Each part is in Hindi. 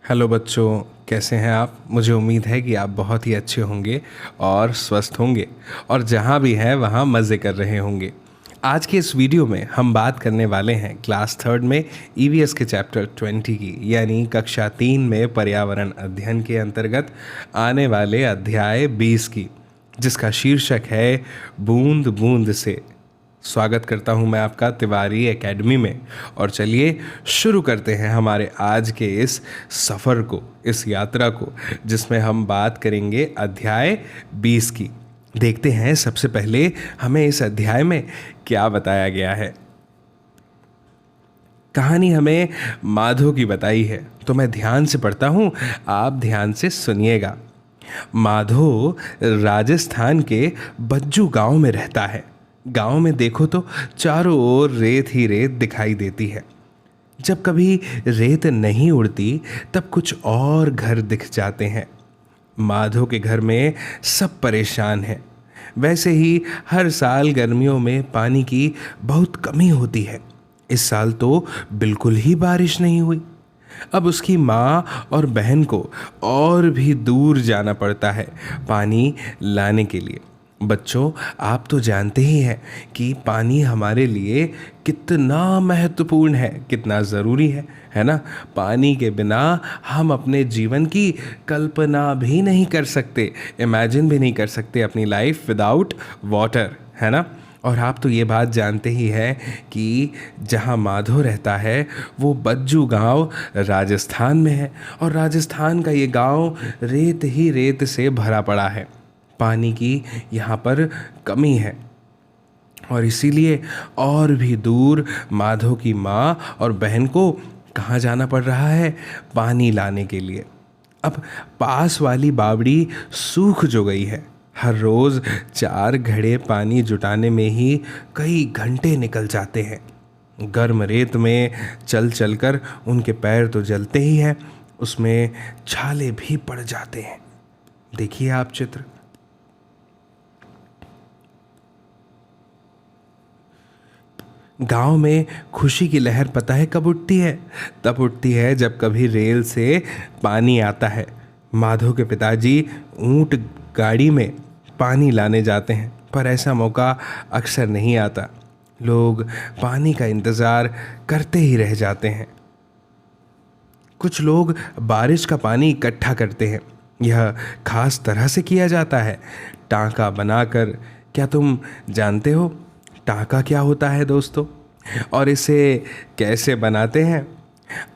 हेलो बच्चों, कैसे हैं आप। मुझे उम्मीद है कि आप बहुत ही अच्छे होंगे और स्वस्थ होंगे और जहाँ भी हैं वहाँ मज़े कर रहे होंगे। आज के इस वीडियो में हम बात करने वाले हैं क्लास थर्ड में ईवीएस के चैप्टर 20 की, यानी कक्षा 3 में पर्यावरण अध्ययन के अंतर्गत आने वाले अध्याय 20 की, जिसका शीर्षक है बूंद बूंद से। स्वागत करता हूं मैं आपका तिवारी एकेडमी में। और चलिए शुरू करते हैं हमारे आज के इस सफ़र को, इस यात्रा को, जिसमें हम बात करेंगे अध्याय 20 की। देखते हैं सबसे पहले हमें इस अध्याय में क्या बताया गया है। कहानी हमें माधो की बताई है, तो मैं ध्यान से पढ़ता हूँ, आप ध्यान से सुनिएगा। माधो राजस्थान के बज्जू गांव में रहता है। गांव में देखो तो चारों ओर रेत ही रेत दिखाई देती है। जब कभी रेत नहीं उड़ती तब कुछ और घर दिख जाते हैं। माधो के घर में सब परेशान हैं। वैसे ही हर साल गर्मियों में पानी की बहुत कमी होती है। इस साल तो बिल्कुल ही बारिश नहीं हुई। अब उसकी माँ और बहन को और भी दूर जाना पड़ता है पानी लाने के लिए। बच्चों, आप तो जानते ही हैं कि पानी हमारे लिए कितना महत्वपूर्ण है, कितना ज़रूरी है ना। पानी के बिना हम अपने जीवन की कल्पना भी नहीं कर सकते, इमेजिन भी नहीं कर सकते अपनी लाइफ विदाउट वाटर, है ना। और आप तो ये बात जानते ही हैं कि जहाँ माधो रहता है वो बज्जू गांव राजस्थान में है, और राजस्थान का ये गांव रेत ही रेत से भरा पड़ा है। पानी की यहाँ पर कमी है और इसीलिए और भी दूर माधो की माँ और बहन को कहाँ जाना पड़ रहा है, पानी लाने के लिए। अब पास वाली बावड़ी सूख जो गई है। हर रोज़ 4 घड़े पानी जुटाने में ही कई घंटे निकल जाते हैं। गर्म रेत में चल चल कर उनके पैर तो जलते ही हैं, उसमें छाले भी पड़ जाते हैं। देखिए आप चित्र। गांव में खुशी की लहर पता है कब उठती है? तब उठती है जब कभी रेल से पानी आता है। माधो के पिताजी ऊंट गाड़ी में पानी लाने जाते हैं, पर ऐसा मौका अक्सर नहीं आता। लोग पानी का इंतज़ार करते ही रह जाते हैं। कुछ लोग बारिश का पानी इकट्ठा करते हैं। यह खास तरह से किया जाता है, टांका बनाकर। क्या तुम जानते हो टांका क्या होता है दोस्तों? और इसे कैसे बनाते हैं?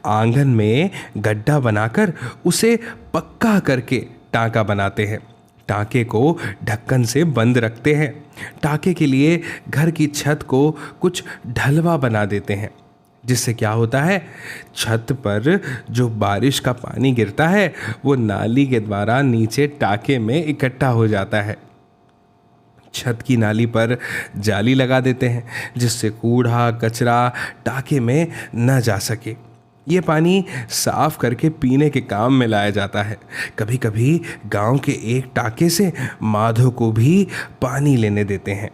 आंगन में गड्ढा बनाकर उसे पक्का करके टांका बनाते हैं। टांके को ढक्कन से बंद रखते हैं। टांके के लिए घर की छत को कुछ ढलवा बना देते हैं, जिससे क्या होता है, छत पर जो बारिश का पानी गिरता है वो नाली के द्वारा नीचे टांके में इकट्ठा हो जाता है। छत की नाली पर जाली लगा देते हैं, जिससे कूड़ा कचरा टांके में न जा सके। ये पानी साफ करके पीने के काम में लाया जाता है। कभी कभी गांव के एक टांके से माधो को भी पानी लेने देते हैं।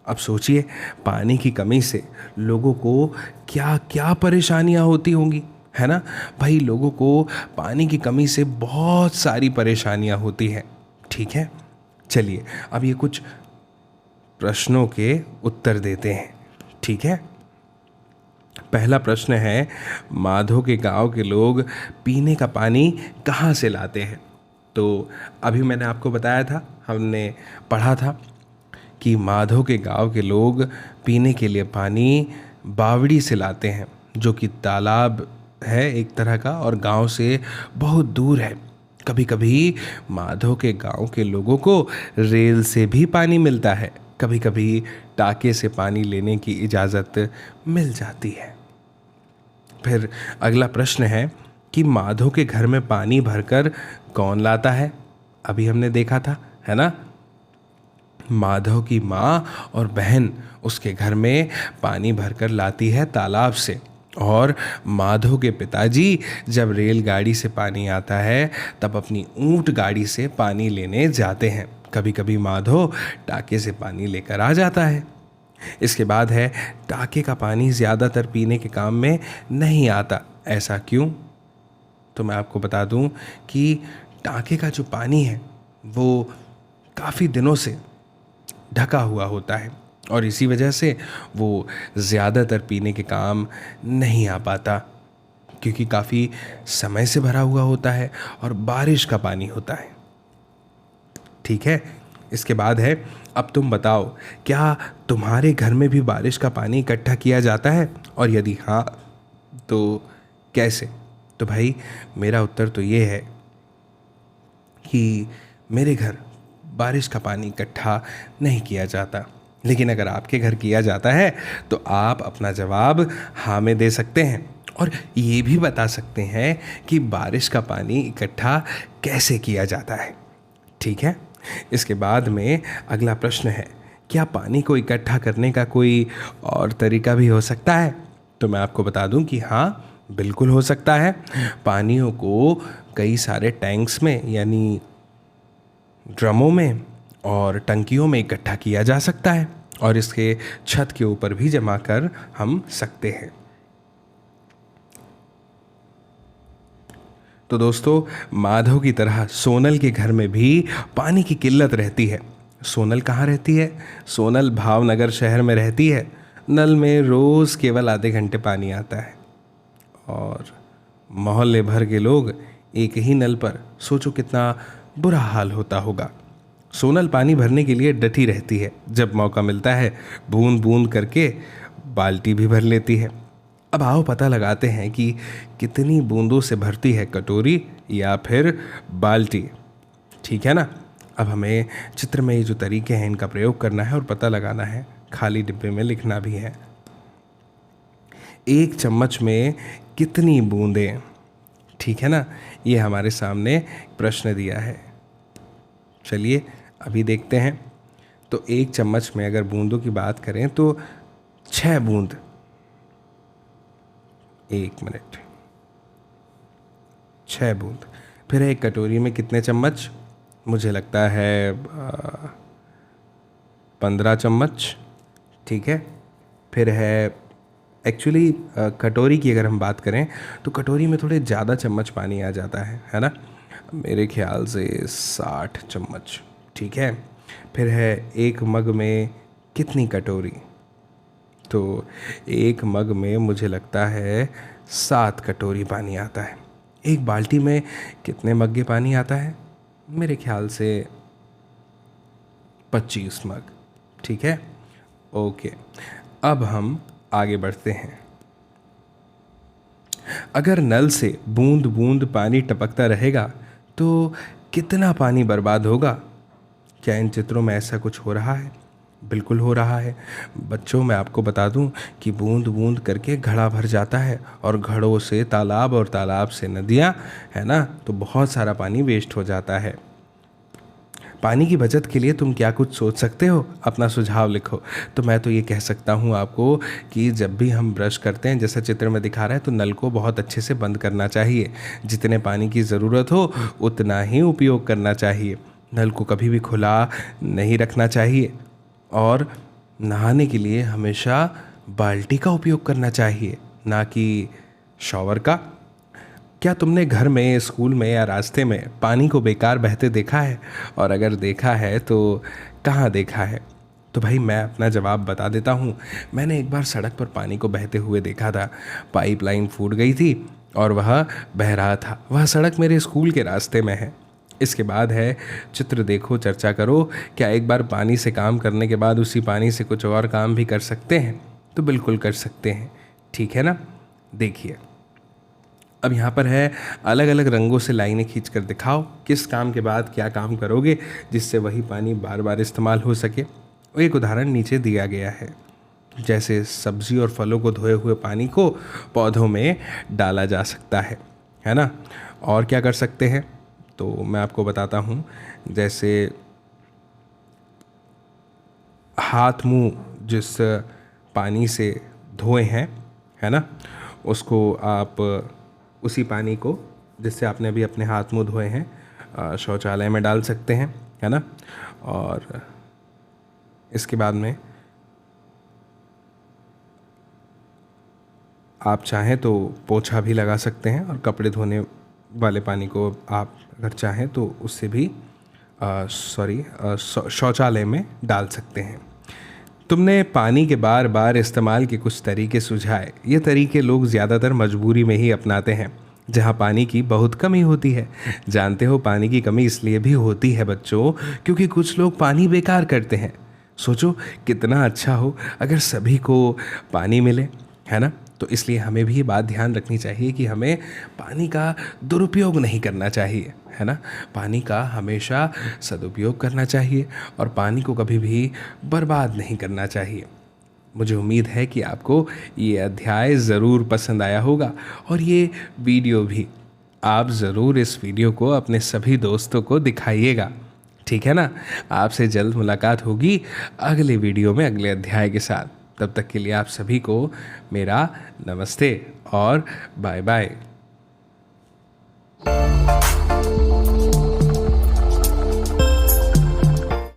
अब सोचिए, पानी की कमी से लोगों को क्या क्या परेशानियां होती होंगी, है ना भाई। लोगों को पानी की कमी से बहुत सारी परेशानियां होती हैं। ठीक है, चलिए अब ये कुछ प्रश्नों के उत्तर देते हैं। ठीक है, पहला प्रश्न है, माधो के गांव के लोग पीने का पानी कहाँ से लाते हैं? तो अभी मैंने आपको बताया था, हमने पढ़ा था कि माधो के गांव के लोग पीने के लिए पानी बावड़ी से लाते हैं, जो कि तालाब है एक तरह का और गांव से बहुत दूर है। कभी कभी माधो के गांव के लोगों को रेल से भी पानी मिलता है। कभी कभी टाके से पानी लेने की इजाज़त मिल जाती है। फिर अगला प्रश्न है कि माधो के घर में पानी भरकर कौन लाता है? अभी हमने देखा था, है ना। माधव की माँ और बहन उसके घर में पानी भरकर लाती है तालाब से, और माधव के पिताजी जब रेलगाड़ी से पानी आता है तब अपनी ऊंट गाड़ी से पानी लेने जाते हैं। कभी कभी माधव टाके से पानी लेकर आ जाता है। इसके बाद है, टाके का पानी ज़्यादातर पीने के काम में नहीं आता। ऐसा क्यों? तो मैं आपको बता दूं कि टाँके का जो पानी है वो काफ़ी दिनों से ढका हुआ होता है और इसी वजह से वो ज़्यादातर पीने के काम नहीं आ पाता, क्योंकि काफ़ी समय से भरा हुआ होता है और बारिश का पानी होता है। ठीक है, इसके बाद है, अब तुम बताओ, क्या तुम्हारे घर में भी बारिश का पानी इकट्ठा किया जाता है, और यदि हाँ तो कैसे? तो भाई मेरा उत्तर तो ये है कि मेरे घर बारिश का पानी इकट्ठा नहीं किया जाता, लेकिन अगर आपके घर किया जाता है तो आप अपना जवाब हाँ में दे सकते हैं और ये भी बता सकते हैं कि बारिश का पानी इकट्ठा कैसे किया जाता है। ठीक है, इसके बाद में अगला प्रश्न है, क्या पानी को इकट्ठा करने का कोई और तरीका भी हो सकता है? तो मैं आपको बता दूं कि हाँ, बिल्कुल हो सकता है। पानियों को कई सारे टैंक्स में यानी ड्रमों में और टंकियों में इकट्ठा किया जा सकता है और इसके छत के ऊपर भी जमा कर हम सकते हैं। तो दोस्तों, माधव की तरह सोनल के घर में भी पानी की किल्लत रहती है। सोनल कहाँ रहती है? सोनल भावनगर शहर में रहती है। नल में रोज़ केवल आधे घंटे पानी आता है और मोहल्ले भर के लोग एक ही नल पर, सोचो कितना बुरा हाल होता होगा। सोनल पानी भरने के लिए डटी रहती है, जब मौका मिलता है बूंद बूंद करके बाल्टी भी भर लेती है। अब आओ पता लगाते हैं कि कितनी बूंदों से भरती है कटोरी या फिर बाल्टी। ठीक है ना? अब हमें चित्र में ये जो तरीके हैं इनका प्रयोग करना है और पता लगाना है, खाली डिब्बे में लिखना भी है। 1 चम्मच में कितनी बूंदें? ठीक है ना, ये हमारे सामने प्रश्न दिया है। चलिए अभी देखते हैं। तो 1 चम्मच में अगर बूंदों की बात करें तो 6 बूंद, 1 मिनट, 6 बूंद। फिर एक कटोरी में कितने चम्मच? मुझे लगता है 15 चम्मच। ठीक है, फिर है एक्चुअली कटोरी की अगर हम बात करें तो कटोरी में थोड़े ज़्यादा चम्मच पानी आ जाता है ना, मेरे ख्याल से 60 चम्मच। ठीक है, फिर है 1 मग में कितनी कटोरी? तो 1 मग में मुझे लगता है 7 कटोरी पानी आता है। एक बाल्टी में कितने मग्गे पानी आता है? मेरे ख्याल से 25 मग। ठीक है, ओके। अब हम आगे बढ़ते हैं। अगर नल से बूंद बूंद पानी टपकता रहेगा तो कितना पानी बर्बाद होगा? क्या इन चित्रों में ऐसा कुछ हो रहा है? बिल्कुल हो रहा है। बच्चों, मैं आपको बता दूं कि बूंद बूंद करके घड़ा भर जाता है और घड़ों से तालाब और तालाब से नदियां, है ना, तो बहुत सारा पानी वेस्ट हो जाता है। पानी की बचत के लिए तुम क्या कुछ सोच सकते हो? अपना सुझाव लिखो। तो मैं तो ये कह सकता हूँ आपको कि जब भी हम ब्रश करते हैं, जैसा चित्र में दिखा रहा है, तो नल को बहुत अच्छे से बंद करना चाहिए। जितने पानी की ज़रूरत हो उतना ही उपयोग करना चाहिए। नल को कभी भी खुला नहीं रखना चाहिए और नहाने के लिए हमेशा बाल्टी का उपयोग करना चाहिए, ना कि शॉवर का। क्या तुमने घर में, स्कूल में या रास्ते में पानी को बेकार बहते देखा है? और अगर देखा है तो कहाँ देखा है? तो भाई मैं अपना जवाब बता देता हूँ। मैंने एक बार सड़क पर पानी को बहते हुए देखा था। पाइपलाइन फूट गई थी और वह बह रहा था। वह सड़क मेरे स्कूल के रास्ते में है। इसके बाद है, चित्र देखो, चर्चा करो। क्या एक बार पानी से काम करने के बाद उसी पानी से कुछ और काम भी कर सकते हैं? तो बिल्कुल कर सकते हैं। ठीक है ना? देखिए, अब यहाँ पर है, अलग अलग रंगों से लाइनें खींच कर दिखाओ किस काम के बाद क्या काम करोगे जिससे वही पानी बार बार इस्तेमाल हो सके। एक उदाहरण नीचे दिया गया है, जैसे सब्जी और फलों को धोए हुए पानी को पौधों में डाला जा सकता है ना। और क्या कर सकते हैं तो मैं आपको बताता हूँ। जैसे हाथ मुंह जिस पानी से धोए हैं, है ना, उसको आप उसी पानी को जिससे आपने अभी अपने हाथ मुंह धोए हैं शौचालय में डाल सकते हैं, है ना। और इसके बाद में आप चाहें तो पोछा भी लगा सकते हैं और कपड़े धोने वाले पानी को आप अगर चाहें तो उससे भी शौचालय में डाल सकते हैं। तुमने पानी के बार बार इस्तेमाल के कुछ तरीके सुझाए। ये तरीके लोग ज़्यादातर मजबूरी में ही अपनाते हैं, जहाँ पानी की बहुत कमी होती है। जानते हो, पानी की कमी इसलिए भी होती है बच्चों, क्योंकि कुछ लोग पानी बेकार करते हैं। सोचो कितना अच्छा हो अगर सभी को पानी मिले, है ना। तो इसलिए हमें भी ये बात ध्यान रखनी चाहिए कि हमें पानी का दुरुपयोग नहीं करना चाहिए, है ना। पानी का हमेशा सदुपयोग करना चाहिए और पानी को कभी भी बर्बाद नहीं करना चाहिए। मुझे उम्मीद है कि आपको ये अध्याय ज़रूर पसंद आया होगा और ये वीडियो भी। आप ज़रूर इस वीडियो को अपने सभी दोस्तों को दिखाइएगा, ठीक है ना। आपसे जल्द मुलाकात होगी अगले वीडियो में अगले अध्याय के साथ। तब तक के लिए आप सभी को मेरा नमस्ते और बाय बाय।